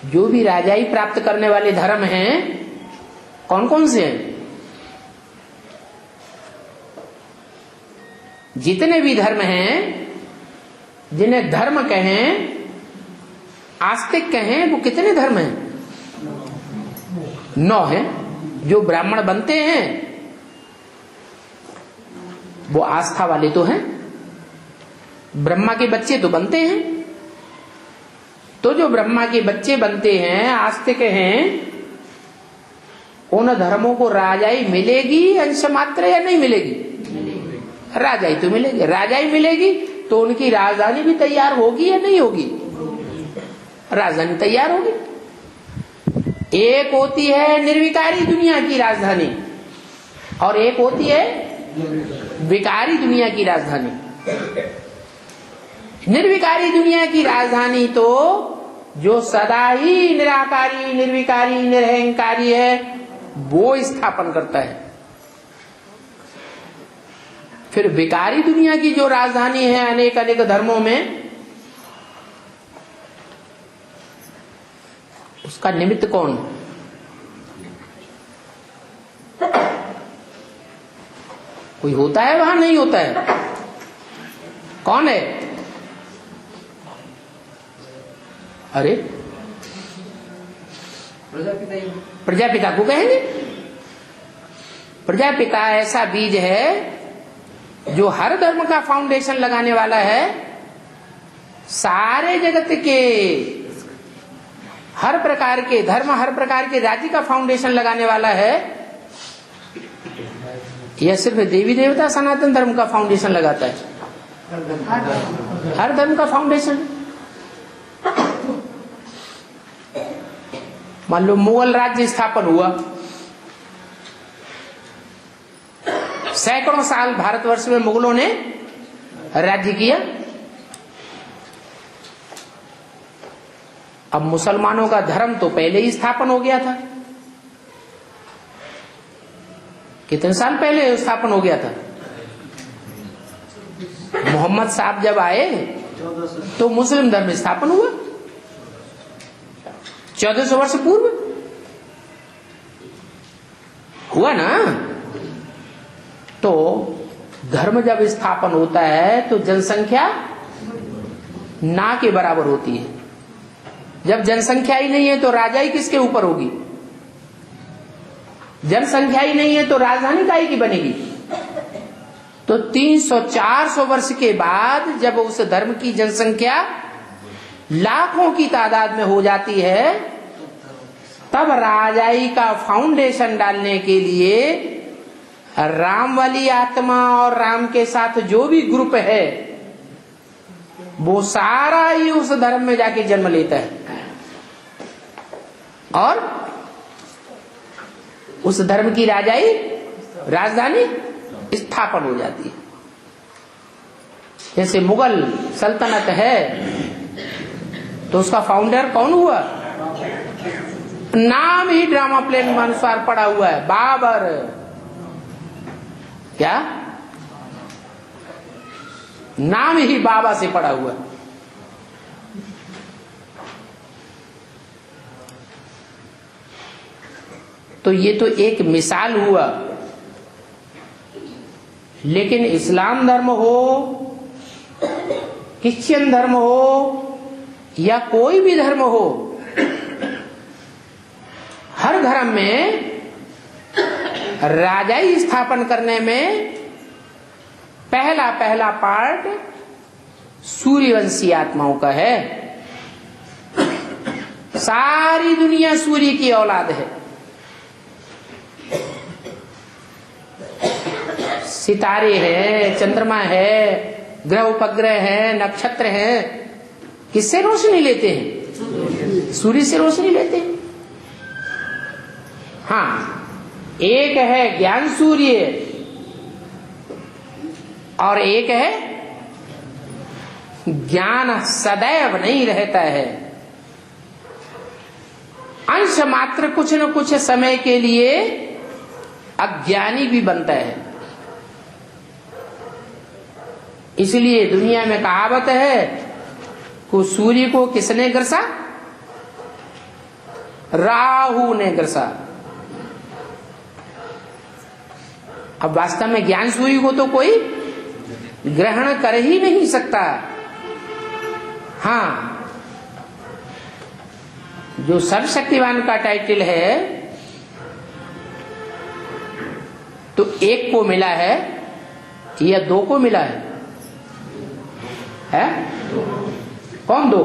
जो भी राजाई प्राप्त करने वाले धर्म हैं कौन कौन से हैं? जितने भी धर्म हैं, जिन्हें धर्म कहें, आस्तिक कहें, वो कितने धर्म हैं? 9 हैं। जो ब्राह्मण बनते हैं वो आस्था वाले तो हैं, ब्रह्मा के बच्चे तो बनते हैं। तो जो ब्रह्मा के बच्चे बनते हैं, आस्तिक हैं, उन धर्मों को राजाई मिलेगी अंश मात्र या नहीं मिलेगी? राजाई तो मिलेगी। राजाई मिलेगी तो उनकी राजधानी भी तैयार होगी या नहीं होगी? राजधानी तैयार होगी। एक होती है निर्विकारी दुनिया की राजधानी और एक होती है विकारी दुनिया की राजधानी। निर्विकारी दुनिया की राजधानी तो जो सदा ही निराकारी, निर्विकारी, निरहंकारी है वो स्थापन करता है। फिर विकारी दुनिया की जो राजधानी है अनेक अनेक धर्मों में, उसका निमित्त कौन? कोई होता है वहां? नहीं होता है। कौन है? अरे प्रजापिता को कहेंगे। प्रजापिता ऐसा बीज है जो हर धर्म का फाउंडेशन लगाने वाला है। सारे जगत के हर प्रकार के धर्म, हर प्रकार के जाति का फाउंडेशन लगाने वाला है। यह सिर्फ देवी देवता सनातन धर्म का फाउंडेशन लगाता है? हर धर्म का फाउंडेशन। मान लो मुगल राज्य स्थापन हुआ, सैकड़ों साल भारतवर्ष में मुगलों ने राज्य किया। अब मुसलमानों का धर्म तो पहले ही स्थापन हो गया था। कितने साल पहले स्थापन हो गया था? मोहम्मद साहब जब आए तो मुस्लिम धर्म स्थापन हुआ 1400 वर्ष पूर्व हुआ ना। तो धर्म जब स्थापन होता है तो जनसंख्या ना के बराबर होती है। जब जनसंख्या ही नहीं है तो राजाई किसके ऊपर होगी? जनसंख्या ही नहीं है तो राजधानी काहे की बनेगी? तो 300-400 वर्ष के बाद जब उस धर्म की जनसंख्या लाखों की तादाद में हो जाती है, तब राजाई का फाउंडेशन डालने के लिए राम वाली आत्मा और राम के साथ जो भी ग्रुप है वो सारा ही उस धर्म में जाके जन्म लेता है और उस धर्म की राजाई, राजधानी स्थापन हो जाती है। जैसे मुगल सल्तनत है तो उसका फाउंडर कौन हुआ? नाम ही ड्रामा प्लेन में अनुसार पड़ा हुआ है, बाबर। क्या नाम ही बाबा से पड़ा हुआ है। तो ये तो एक मिसाल हुआ। लेकिन इस्लाम धर्म हो, क्रिश्चियन धर्म हो या कोई भी धर्म हो, हर धर्म में राजाई स्थापन करने में पहला पार्ट सूर्यवंशी आत्माओं का है। सारी दुनिया सूर्य की औलाद है। सितारे हैं, चंद्रमा है, ग्रह उपग्रह है, नक्षत्र है, किससे रोशनी लेते हैं? सूर्य से रोशनी लेते हैं। हाँ, एक है ज्ञान सूर्य और एक है ज्ञान सदैव नहीं रहता है, अंश मात्र कुछ न कुछ समय के लिए अज्ञानी भी बनता है। इसलिए दुनिया में कहावत है कि सूर्य को किसने ग्रसा? राहु ने ग्रसा। अब वास्तव में ज्ञान सूर्य को तो कोई ग्रहण कर ही नहीं सकता। हाँ, जो सर्वशक्तिवान का टाइटल है तो एक को मिला है या दो को मिला है? कौन दो?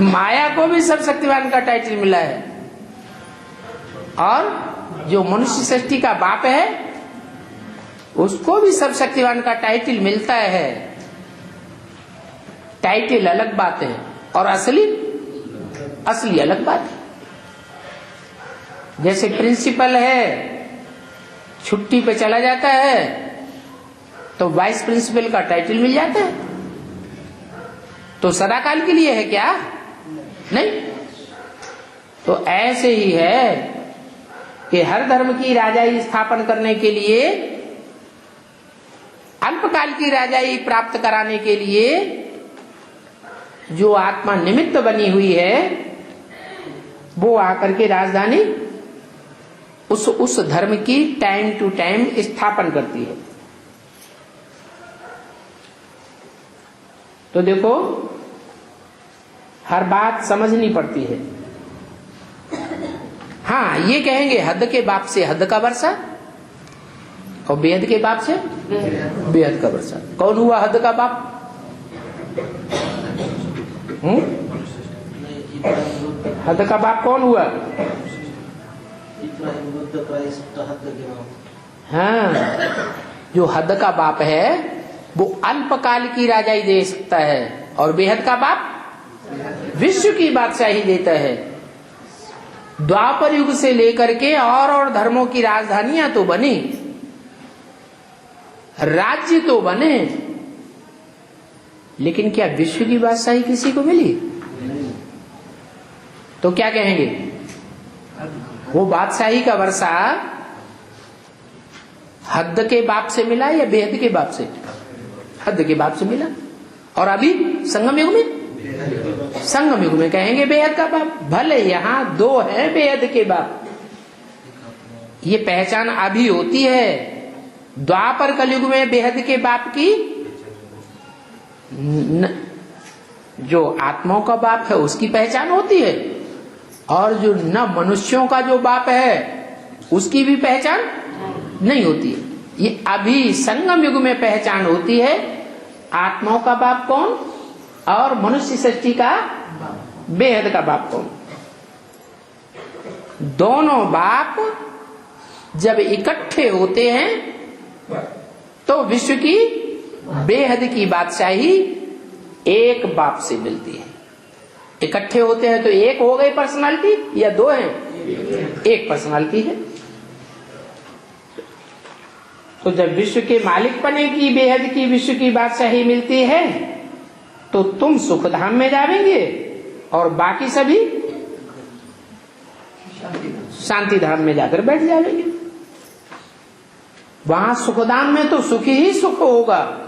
माया को भी सर्वशक्तिवान का टाइटल मिला है, और जो मनुष्य सृष्टि का बाप है उसको भी सर्वशक्तिवान का टाइटल मिलता है। टाइटल अलग बात है और असली अलग बात है। जैसे प्रिंसिपल है, छुट्टी पे चला जाता है तो वाइस प्रिंसिपल का टाइटल मिल जाता है, तो सदाकाल के लिए है क्या? नहीं। तो ऐसे ही है कि हर धर्म की राजाई स्थापन करने के लिए, अल्पकाल की राजाई प्राप्त कराने के लिए जो आत्मा निमित्त बनी हुई है वो आकर के राजधानी उस धर्म की टाइम टू टाइम स्थापन करती है। तो देखो, हर बात समझनी पड़ती है। हाँ, ये कहेंगे हद के बाप से हद का वर्षा और बेहद के बाप से बेहद का वर्षा। कौन हुआ हद का बाप? हद का बाप कौन हुआ? हाँ, जो हद का बाप है वो अल्पकाल की राजाई दे सकता है, और बेहद का बाप विश्व की बादशाही देता है। द्वापर युग से लेकर के और धर्मों की राजधानियां तो बनी, राज्य तो बने, लेकिन क्या विश्व की बादशाही किसी को मिली? तो क्या कहेंगे? वो बादशाही का वर्षा हद के बाप से मिला या बेहद के बाप से? हद के बाप से मिला। और अभी संगम युग में, संगम युग में कहेंगे बेहद का बाप। भले यहां दो हैं बेहद के बाप, ये पहचान अभी होती है। द्वापर कलयुग में बेहद के बाप की जो आत्माओं का बाप है उसकी पहचान होती है, और जो न मनुष्यों का जो बाप है उसकी भी पहचान नहीं होती है। ये अभी संगम युग में पहचान होती है। आत्माओं का बाप कौन और मनुष्य सृष्टि का बेहद का बाप कौन। दोनों बाप जब इकट्ठे होते हैं तो विश्व की बेहद की बादशाही एक बाप से मिलती है। इकट्ठे होते हैं तो एक हो गई पर्सनालिटी या दो हैं? एक पर्सनालिटी है। तो जब विश्व के मालिक पने की बेहद की विश्व की बादशाही मिलती है तो तुम सुखधाम में जाएंगे और बाकी सभी शांति धाम में जाकर बैठ जाएंगे। वहां सुखधाम में तो सुख ही सुख होगा।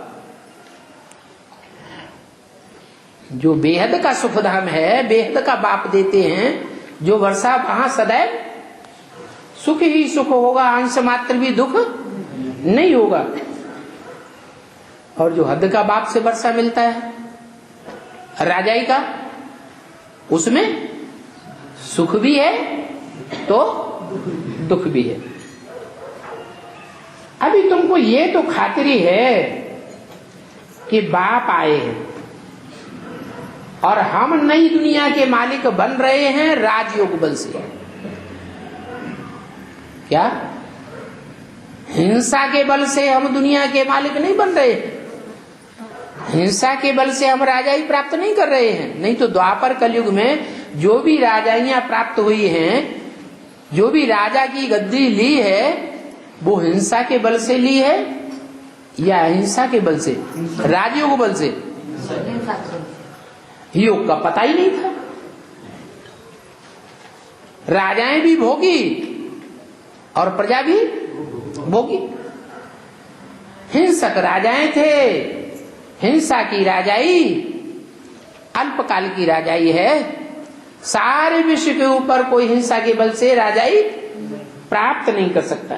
जो बेहद का सुखधाम है, बेहद का बाप देते हैं जो वर्षा, वहां सदैव सुख ही सुख होगा, अंश मात्र भी दुख नहीं होगा। और जो हद का बाप से वर्षा मिलता है राजाई का, उसमें सुख भी है तो दुख भी है। अभी तुमको ये तो खातिरी है कि बाप आए हैं और हम नई दुनिया के मालिक बन रहे हैं राजयोग बल से। क्या हिंसा के बल से हम दुनिया के मालिक नहीं बन रहे हैं? हिंसा के बल से हम राजाई प्राप्त नहीं कर रहे हैं। नहीं तो द्वापर कलयुग में जो भी राजाइयां प्राप्त हुई हैं, जो भी राजा की गद्दी ली है, वो हिंसा के बल से ली है या अहिंसा के बल से? राजयोग बल से। योग का पता ही नहीं था। राजाएं भी भोगी और प्रजा भी भोगी। हिंसक राजाएं थे। हिंसा की राजाई अल्पकाल की राजाई है, सारे विश्व के ऊपर कोई हिंसा के बल से राजाई प्राप्त नहीं कर सकता।